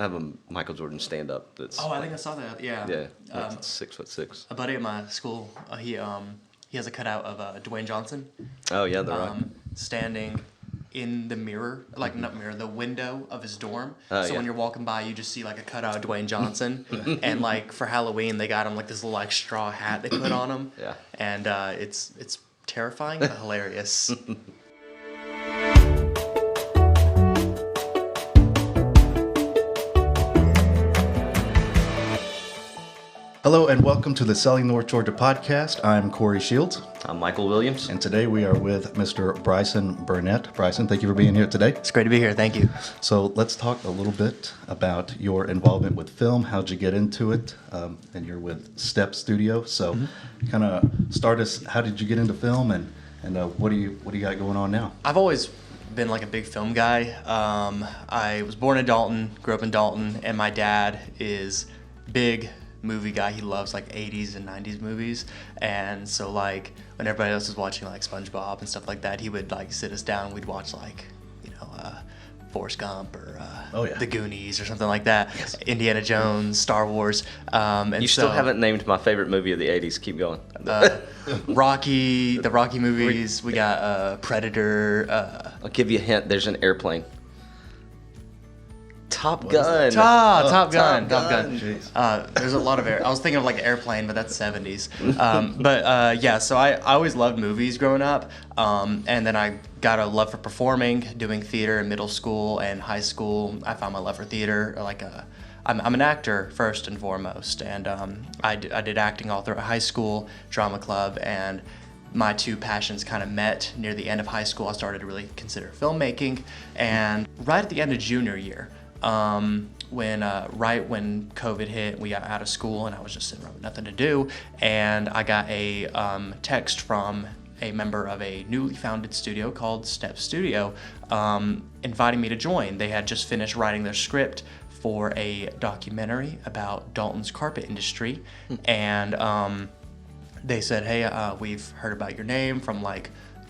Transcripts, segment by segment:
I have a Michael Jordan stand-up that's... Oh, I think I saw that, yeah. Yeah, like 6'6". A buddy at my school, he has a cutout of Dwayne Johnson. Oh, yeah, The Rock. Standing in the mirror, like not mirror, the window of his dorm. Oh, so yeah. when you're walking by, you just see like a cutout of Dwayne Johnson. And like for Halloween, they got him like this little like straw hat they put on him. Yeah. And it's terrifying but hilarious. Hello and welcome to the Selling North Georgia podcast. I'm Corey Shields. I'm Michael Williams. And today we are with Mr. Bryson Burnette. Bryson, thank you for being here today. It's great to be here. Thank you. So let's talk a little bit about your involvement with film. How'd you get into it? And you're with Step Studio. So kind of start us, how did you get into film and what do you got going on now? I've always been like a big film guy. I was born in Dalton, grew up in Dalton, and my dad is big movie guy. He loves like 80s and 90s movies, and so like when everybody else was watching like SpongeBob and stuff like that, he would like sit us down and we'd watch like Forrest Gump or The Goonies or something like that. Yes. Indiana Jones, Star Wars. And you still haven't named my favorite movie of the 80s. Keep going. Rocky, the Rocky movies. We got Predator. I'll give you a hint. There's an airplane. Top Gun. Top Gun. Jeez. There's a lot of I was thinking of like an airplane, but that's 70s. So I always loved movies growing up. And then I got a love for performing, doing theater in middle school and high school. I found my love for theater. I'm an actor first and foremost, and I did acting all throughout high school, drama club, and my two passions kind of met near the end of high school. I started to really consider filmmaking, and right at the end of junior year, when COVID hit, we got out of school, and I was just sitting around with nothing to do, and I got a text from a member of a newly founded studio called Step Studio, inviting me to join. They had just finished writing their script for a documentary about Dalton's carpet industry, and they said, hey, we've heard about your name from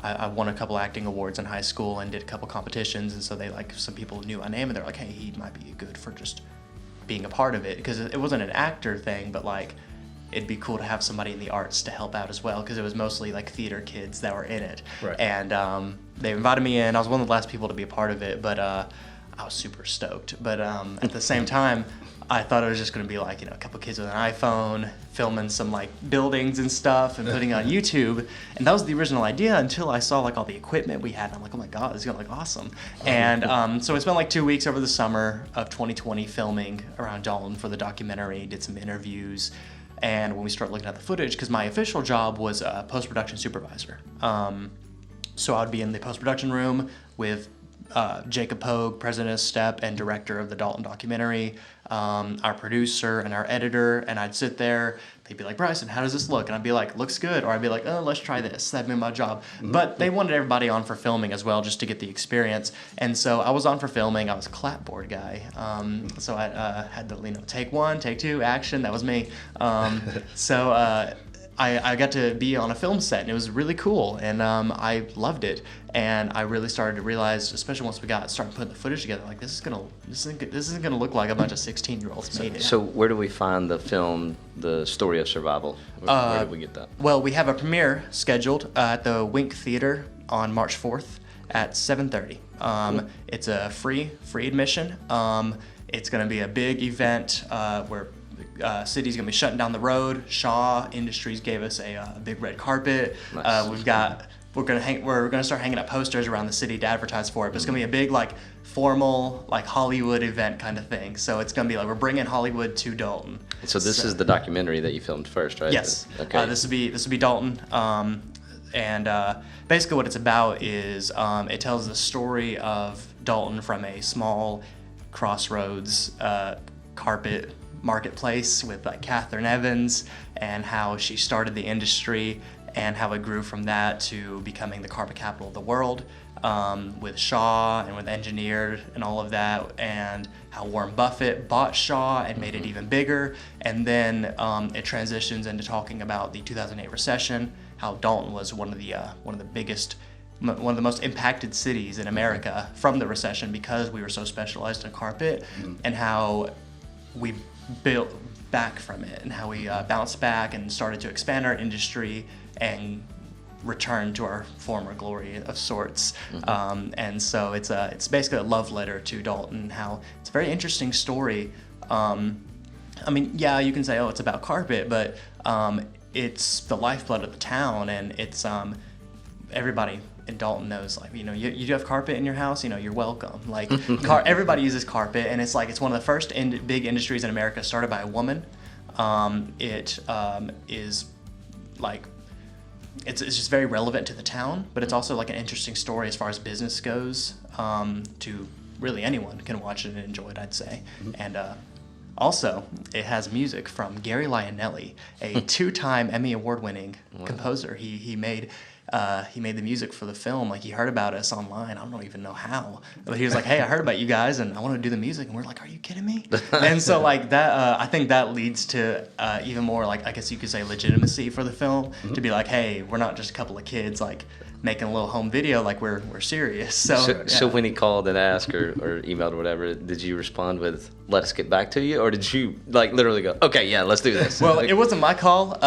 I won a couple acting awards in high school and did a couple competitions, and so some people knew my name, and they're like, hey, he might be good for just being a part of it, because it wasn't an actor thing, but it'd be cool to have somebody in the arts to help out as well, because it was mostly theater kids that were in it. Right. And they invited me in. I was one of the last people to be a part of it, but I was super stoked. But at the same time, I thought it was just going to be a couple kids with an iPhone filming some buildings and stuff and putting it on YouTube. And that was the original idea until I saw all the equipment we had. And I'm like, oh my God, this is going to look awesome. And so I spent 2 weeks over the summer of 2020 filming around Dalton for the documentary, did some interviews. And when we started looking at the footage, because my official job was a post-production supervisor. So I would be in the post-production room with Jacob Pogue, president of Step and director of the Dalton documentary, our producer and our editor, and I'd sit there. They'd be like, Bryson, how does this look? And I'd be like, looks good. Or I'd be like, oh, let's try this. That'd be my job. But they wanted everybody on for filming as well, just to get the experience. And so I was on for filming. I was a clapboard guy. So I had the take one, take two, action. That was me. I got to be on a film set, and it was really cool, and I loved it. And I really started to realize, especially once we started putting the footage together, this isn't gonna look like a bunch of 16-year-olds made it. So where do we find the film, The Story of Survival? Where did we get that? Well, we have a premiere scheduled at the Wink Theater on March 4th at 7:30. It's a free admission. It's gonna be a big event where city's gonna be shutting down the road. Shaw Industries gave us a big red carpet. Nice. We're gonna start hanging up posters around the city to advertise for it. But it's gonna be a big formal Hollywood event kind of thing. So it's gonna be we're bringing Hollywood to Dalton. So this is the documentary that you filmed first, right? Yes. Okay. This will be Dalton. Basically what it's about is it tells the story of Dalton from a small crossroads carpet marketplace with Catherine Evans, and how she started the industry and how it grew from that to becoming the carpet capital of the world, with Shaw and with Engineered and all of that, and how Warren Buffett bought Shaw and made it even bigger. And then it transitions into talking about the 2008 recession, how Dalton was one of the biggest one of the most impacted cities in America from the recession because we were so specialized in carpet, and how we built back from it, and how we bounced back and started to expand our industry and return to our former glory of sorts. And so it's basically a love letter to Dalton, how it's a very interesting story. I mean, yeah, you can say, oh, it's about carpet, but it's the lifeblood of the town, and it's everybody in Dalton knows, like, you know, you do have carpet in your house, you know, you're welcome. Like, everybody uses carpet, and it's like, it's one of the first big industries in America started by a woman. It is like, it's just very relevant to the town, but it's also like an interesting story as far as business goes, to really anyone can watch it and enjoy it, I'd say. And also, it has music from Gary Lionelli, a two-time Emmy Award-winning composer. He made the music for the film. Like, he heard about us online. I don't even know how, but he was like, "Hey, I heard about you guys, and I want to do the music." And we're like, "Are you kidding me?" And so, like, that, I think that leads to even more, like, I guess you could say, legitimacy for the film, to be like, "Hey, we're not just a couple of kids, like, making a little home video, like, we're serious." So when he called and asked or emailed or whatever, did you respond with, "Let us get back to you," or did you, like, literally go, "Okay, yeah, let's do this"? Well, it wasn't my call.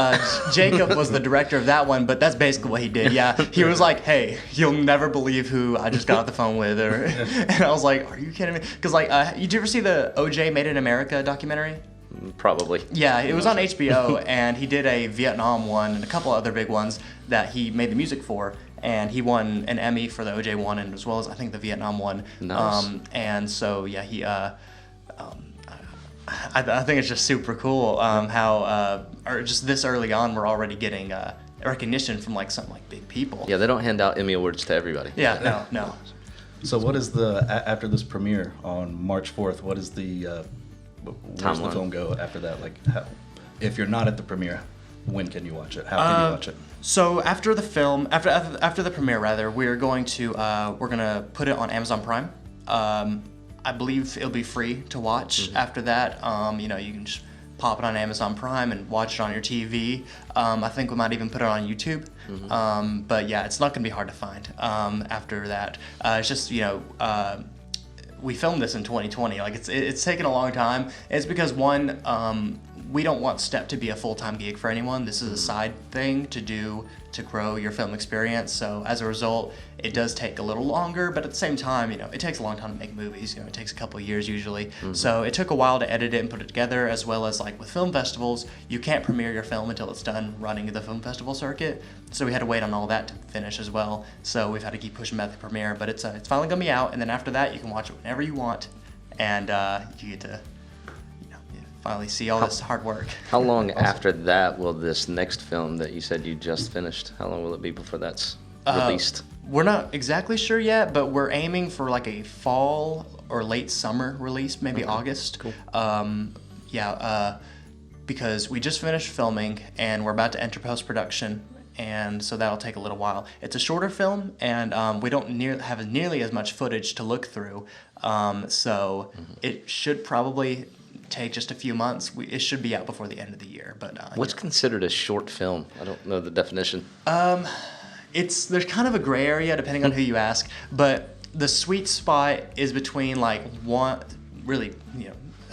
Jacob was the director of that one, but that's basically what he did. Yeah, he was like, "Hey, you'll never believe who I just got off the phone with," and I was like, "Are you kidding me?" Because, like, did you ever see the O.J. Made in America documentary? Probably. Yeah, it was on HBO, and he did a Vietnam one and a couple other big ones that he made the music for, and he won an Emmy for the OJ one, and as well as, I think, the Vietnam one. Nice. And so, yeah, he I think it's just super cool how or just this early on we're already getting recognition from, like, some, like, big people. Yeah, they don't hand out Emmy Awards to everybody. Yeah, no. So what is after this premiere on March 4th, what is the where's the film go after that? Like, if you're not at the premiere, when can you watch it? How can you watch it? So after the film, after the premiere rather, we're gonna put it on Amazon Prime. I believe it'll be free to watch after that. You know, you can just pop it on Amazon Prime and watch it on your TV. I think we might even put it on YouTube. But yeah, it's not gonna be hard to find after that. It's just, you know, we filmed this in 2020. Like, it's taken a long time. It's because, one, we don't want STEP to be a full-time gig for anyone. This is a side thing to do to grow your film experience. So as a result, it does take a little longer, but at the same time, you know, it takes a long time to make movies. You know, it takes a couple of years usually. So it took a while to edit it and put it together, as well as, like, with film festivals, you can't premiere your film until it's done running the film festival circuit. So we had to wait on all that to finish as well. So we've had to keep pushing back the premiere, but it's finally gonna be out, and then after that, you can watch it whenever you want, and you get to finally see all this hard work. How long after that will this next film that you said you just finished, how long will it be before that's released? We're not exactly sure yet, but we're aiming for, like, a fall or late summer release, maybe August. Cool. Because we just finished filming and we're about to enter post-production, and so that'll take a little while. It's a shorter film, and we don't have nearly as much footage to look through, so it should probably take just a few months. It should be out before the end of the year. But what's considered a short film? I don't know the definition. There's kind of a gray area depending on who you ask, but the sweet spot is between, like, a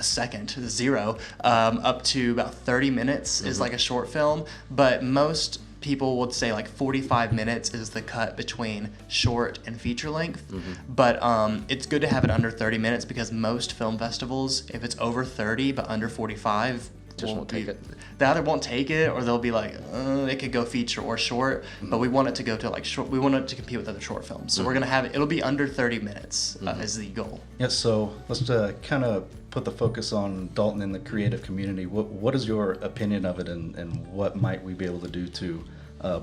second to 0 up to about 30 minutes is like a short film, but most people would say, like, 45 minutes is the cut between short and feature length. But it's good to have it under 30 minutes because most film festivals, if it's over 30 but under 45, just won't take it. They either won't take it, or they'll be like, it could go feature or short. But we want it to go to, like, short. We want it to compete with other short films. So we're gonna have it. It'll be under 30 minutes is the goal. Yeah. So let's kind of put the focus on Dalton and the creative community. What is your opinion of it, and what might we be able to do to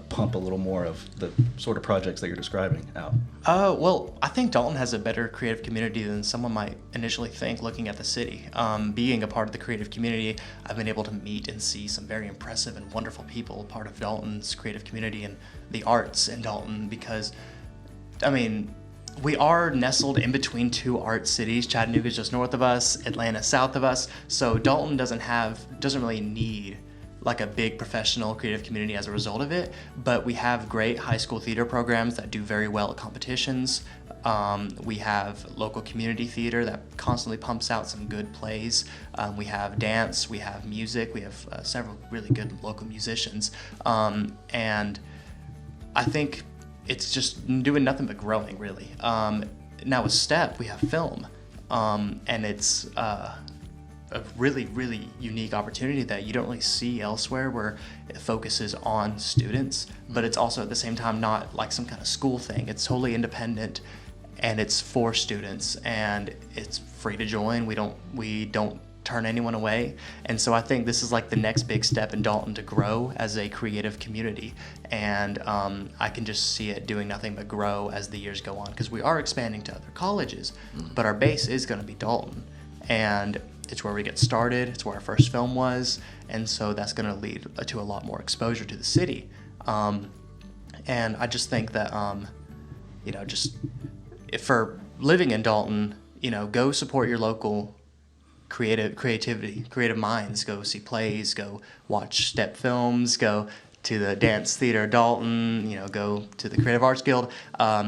pump a little more of the sort of projects that you're describing out? Well, I think Dalton has a better creative community than someone might initially think looking at the city. Being a part of the creative community, I've been able to meet and see some very impressive and wonderful people part of Dalton's creative community and the arts in Dalton, because, I mean, we are nestled in between two art cities. Chattanooga's just north of us, Atlanta south of us, so Dalton doesn't really need like a big professional creative community as a result of it, but we have great high school theater programs that do very well at competitions. We have local community theater that constantly pumps out some good plays. We have dance, we have music, we have several really good local musicians. And I think it's just doing nothing but growing, really. Now with STEP, we have film, and it's a really, really unique opportunity that you don't really see elsewhere, where it focuses on students, but it's also at the same time not like some kind of school thing. It's totally independent, and it's for students, and it's free to join. We don't turn anyone away. And so I think this is like the next big step in Dalton to grow as a creative community. And I can just see it doing nothing but grow as the years go on, because we are expanding to other colleges, but our base is going to be Dalton. And it's where we get started. It's where our first film was. And so that's going to lead to a lot more exposure to the city. And I just think that, just if for living in Dalton, go support your local creative minds. Go see plays, go watch STEP films, go to the Dance Theater Dalton, go to the Creative Arts Guild.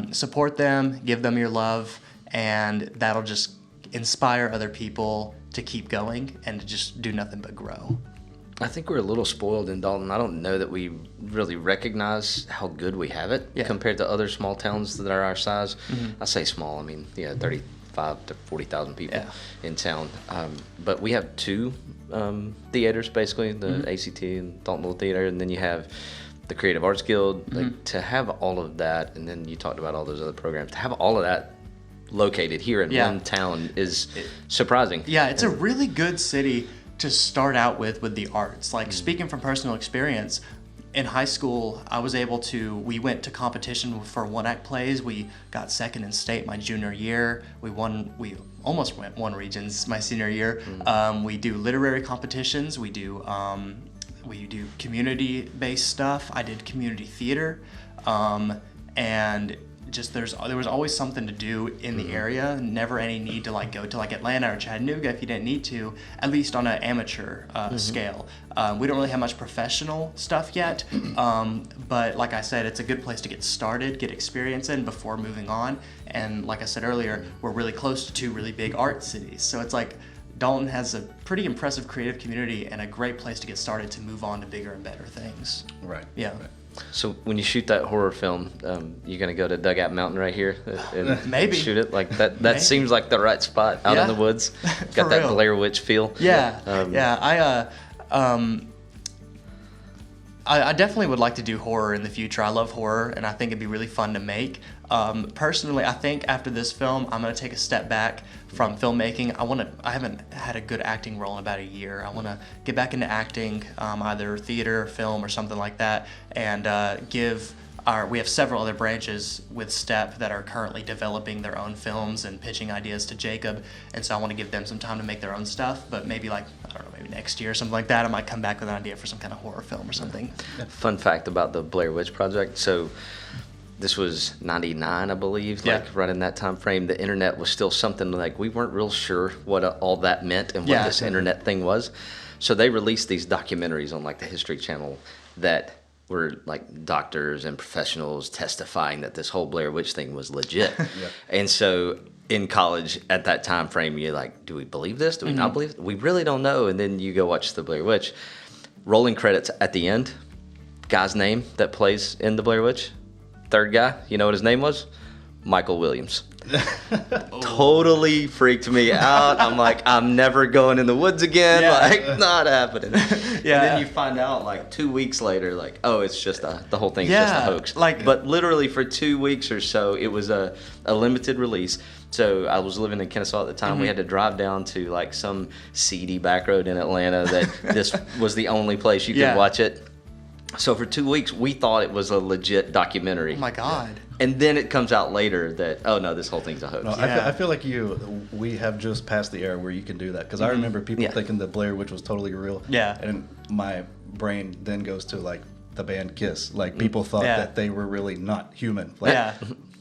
Support them, give them your love, and that'll just inspire other people to keep going and to just do nothing but grow. I think we're a little spoiled in Dalton. I don't know that we really recognize how good we have it compared to other small towns that are our size. I say small, 35 to 40,000 people in town. But we have two theaters, basically, the ACT and Daltonville Theater, and then you have the Creative Arts Guild. Like, to have all of that, and then you talked about all those other programs, to have all of that located here in one town is surprising. Yeah, it's a really good city to start out with the arts. Like, speaking from personal experience, in high school, we went to competition for one-act plays. We got second in state my junior year. We almost won regions my senior year. We do literary competitions. We do community-based stuff. I did community theater, and just there was always something to do in the area. Never any need to go to Atlanta or Chattanooga if you didn't need to, at least on an amateur scale. We don't really have much professional stuff yet, but like I said, it's a good place to get started, get experience in before moving on. And like I said earlier, we're really close to two really big art cities, so it's like Dalton has a pretty impressive creative community and a great place to get started to move on to bigger and better things. Right. Yeah. Right. So when you shoot that horror film, you're gonna go to Dugout Mountain right here and Maybe shoot it like that. That seems like the right spot out in the woods. Got that real. Blair Witch feel. Yeah. I definitely would like to do horror in the future. I love horror, and I think it'd be really fun to make. Personally, I think after this film, I'm gonna take a step back from filmmaking. I haven't had a good acting role in about a year. I want to get back into acting, either theater, film, or something like that, and we have several other branches with STEP that are currently developing their own films and pitching ideas to Jacob, and so I want to give them some time to make their own stuff, but maybe maybe next year or something like that, I might come back with an idea for some kind of horror film or something. Fun fact about the Blair Witch Project. So this was 99, I believe, right in that time frame. The internet was still something we weren't real sure what all that meant and what this internet thing was. So they released these documentaries on the History Channel that were doctors and professionals testifying that this whole Blair Witch thing was legit. And so in college at that time frame, you're do we believe this? Do we not believe it? We really don't know. And then you go watch the Blair Witch. Rolling credits at the end, guy's name that plays in the Blair Witch, third guy, you know what his name was? Michael Williams. Totally freaked me out. I'm I'm never going in the woods again. Not happening. And then you find out 2 weeks later, oh, it's just the whole thing's just a hoax. But literally for 2 weeks or so, it was a limited release. So I was living in Kennesaw at the time. We had to drive down to some seedy back road in Atlanta that this was the only place you could watch it. So for 2 weeks, we thought it was a legit documentary. Oh my God. And then it comes out later that, oh no, this whole thing's a hoax. No, I feel like we have just passed the era where you can do that. Because I remember people thinking that Blair Witch was totally real. Yeah. And my brain then goes to the band Kiss. People thought that they were really not human.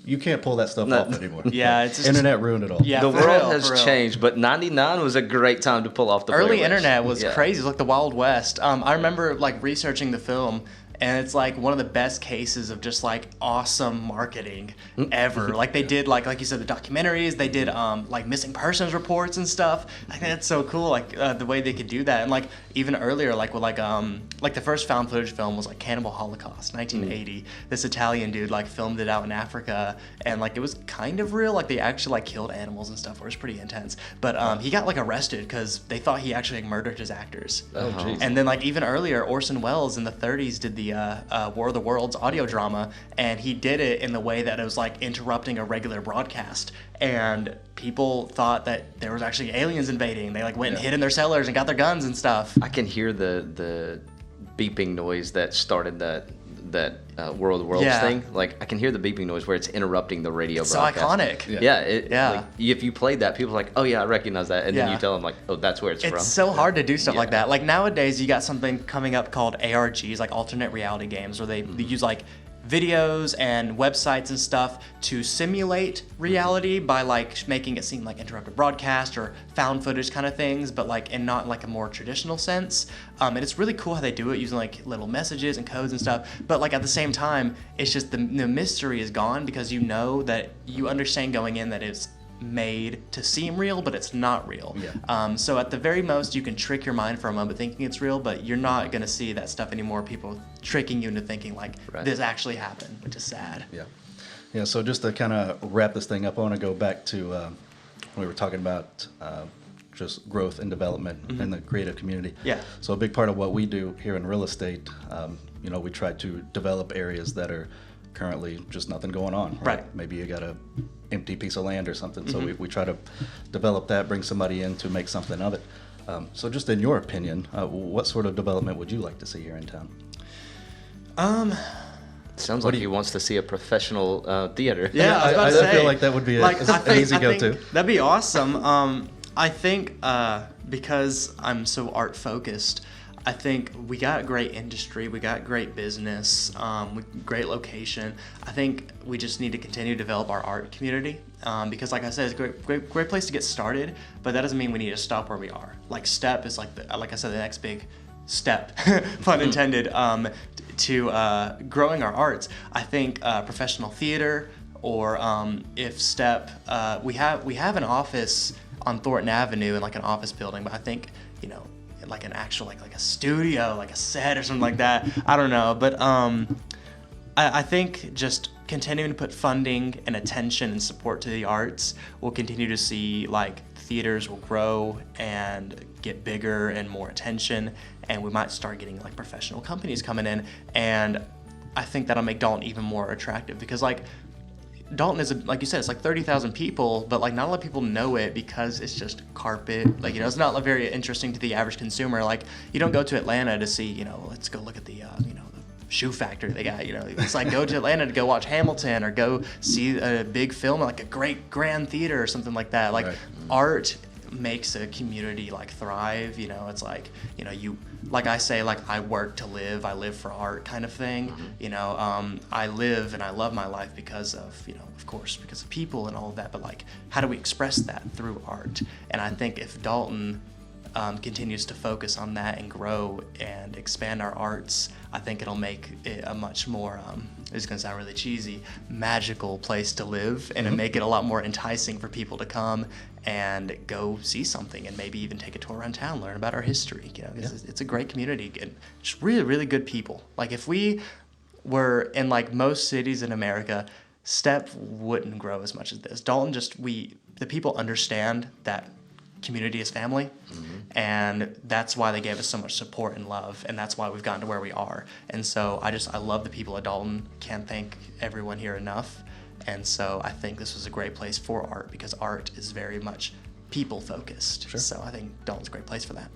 you can't pull that stuff off anymore. Yeah, it's just, internet ruined it all. Yeah, The for world real, has for real. changed, but '99 was a great time to pull off the Blair Early Witch. internet was Yeah. crazy. It was like the Wild West. I remember like researching the film, and it's like one of the best cases of just like awesome marketing ever. Like they did like you said, the documentaries. They did like missing persons reports and stuff. I think that's so cool. Like the way they could do that, and like even earlier, like with like the first found footage film was like Cannibal Holocaust, 1980. This Italian dude like filmed it out in Africa, and like it was kind of real. Like they actually like killed animals and stuff. It was pretty intense. But he got like arrested because they thought he actually like, murdered his actors. Oh, jeez. And then like even earlier, Orson Welles in the 30s did the War of the Worlds audio drama, and he did it in the way that it was like interrupting a regular broadcast. And people thought that there was actually aliens invading. They like went and hid in their cellars and got their guns and stuff. I can hear the beeping noise that started that War of the Worlds Yeah. thing. Like I can hear the beeping noise where it's interrupting the radio So broadcast. iconic. Yeah. Yeah. Like, if you played that, people are like, oh yeah, I recognize that, and then Yeah. you tell them like, oh, that's where it's from. It's so hard to do stuff like Yeah. that. Like nowadays, you got something coming up called ARGs, like alternate reality games, where they use like videos and websites and stuff to simulate reality by like making it seem like interrupted broadcast or found footage kind of things, but like in not like a more traditional sense. And it's really cool how they do it using like little messages and codes and stuff. But like at the same time, it's just the mystery is gone because you know that you understand going in that it's made to seem real, but it's not real. Yeah. So at the very most, you can trick your mind for a moment thinking it's real, but you're not going to see that stuff anymore. People tricking you into thinking like Right. this actually happened, which is sad. Yeah. Yeah, so just to kind of wrap this thing up, I want to go back to when we were talking about just growth and development in the creative community. Yeah. So a big part of what we do here in real estate, we try to develop areas that are currently just nothing going on. Right. Maybe you got a empty piece of land or something. So we try to develop that, bring somebody in to make something of it. So just in your opinion, what sort of development would you like to see here in town? Sounds like he wants to see a professional theater. Yeah, I was about to say, feel like that would be an easy go-to. That'd be awesome. I think because I'm so art focused, I think we got great industry, we got great business, great location. I think we just need to continue to develop our art community because, like I said, it's a great place to get started. But that doesn't mean we need to stop where we are. Like STEP is like I said, the next big step, pun intended, to growing our arts. I think professional theater, or if STEP, we have an office on Thornton Avenue in like an office building, but I think like an actual like a studio, like a set or something like that. I don't know, but I think just continuing to put funding and attention and support to the arts, we'll continue to see like theaters will grow and get bigger and more attention, and we might start getting like professional companies coming in, and I think that'll make Dalton even more attractive because like Dalton is, like you said, it's like 30,000 people, but like not a lot of people know it because it's just carpet. Like, it's not very interesting to the average consumer. Like, you don't go to Atlanta to see, let's go look at the, the shoe factory they got, It's like go to Atlanta to go watch Hamilton or go see a big film, like a great grand theater or something like that. Like, art makes a community like thrive. It's like, like I say, like I work to live, I live for art kind of thing. I live and I love my life because of, of course, because of people and all of that, but like, how do we express that through art? And I think if Dalton continues to focus on that and grow and expand our arts, I think it'll make it a much more, it's going to sound really cheesy, magical place to live, and it'll make it a lot more enticing for people to come and go see something and maybe even take a tour around town, learn about our history. It's a great community and just really, really good people. Like if we were in like most cities in America, STEP wouldn't grow as much as this. Dalton the people understand that community is family, and that's why they gave us so much support and love, and that's why we've gotten to where we are. And so I love the people at Dalton. Can't thank everyone here enough. And so I think this was a great place for art because art is very much people focused. Sure. So I think Dalton's a great place for that.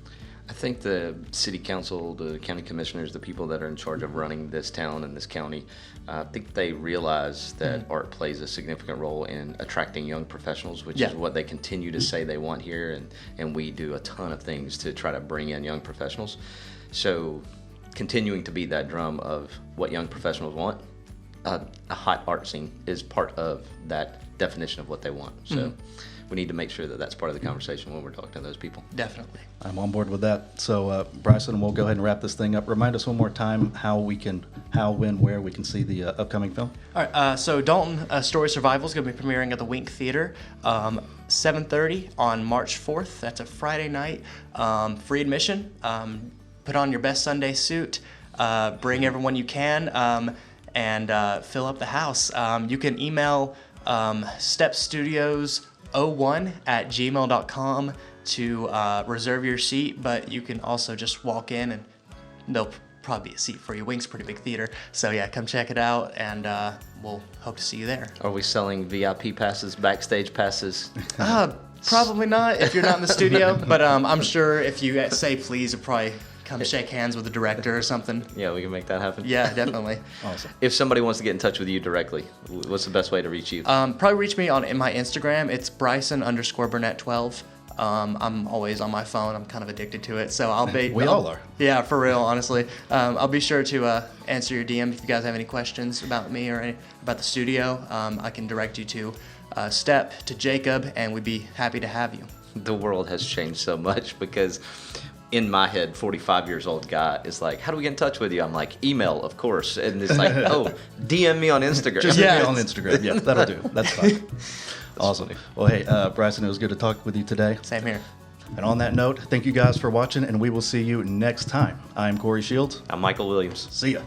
I think the city council, the county commissioners, the people that are in charge of running this town and this county, I think they realize that art plays a significant role in attracting young professionals, which is what they continue to say they want here, and we do a ton of things to try to bring in young professionals. So continuing to beat that drum of what young professionals want, a hot art scene is part of that definition of what they want. So we need to make sure that that's part of the conversation when we're talking to those people. Definitely. I'm on board with that. So, Bryson, we'll go ahead and wrap this thing up. Remind us one more time how, when, where we can see the upcoming film. All right, so Dalton Story Survival is going to be premiering at the Wink Theater, 7:30 on March 4th. That's a Friday night. Free admission. Put on your best Sunday suit. Bring everyone you can, and fill up the house. You can email stepstudios01@gmail.com to reserve your seat, but you can also just walk in and there'll probably be a seat for you. Wink's a pretty big theater, so yeah, come check it out, and we'll hope to see you there. Are we selling VIP passes, backstage passes? Probably not if you're not in the studio, but I'm sure if you say please, you'll probably come shake hands with the director or something. Yeah, we can make that happen. Yeah, definitely. Awesome. If somebody wants to get in touch with you directly, what's the best way to reach you? Probably reach me in my Instagram. It's Bryson_Burnette12. I'm always on my phone. I'm kind of addicted to it, so I'll be. We all are. Yeah, for real, honestly. I'll be sure to answer your DM if you guys have any questions about me or about the studio. I can direct you to Step, to Jacob, and we'd be happy to have you. The world has changed so much because in my head, 45 years old guy is like, how do we get in touch with you? I'm like, email, of course. And it's like, oh, DM me on Instagram. Just hit me on Instagram. Yeah, that'll do. That's fine. Awesome. Well, hey, Bryson, it was good to talk with you today. Same here. And on that note, thank you guys for watching, and we will see you next time. I'm Corey Shields. I'm Michael Williams. See ya.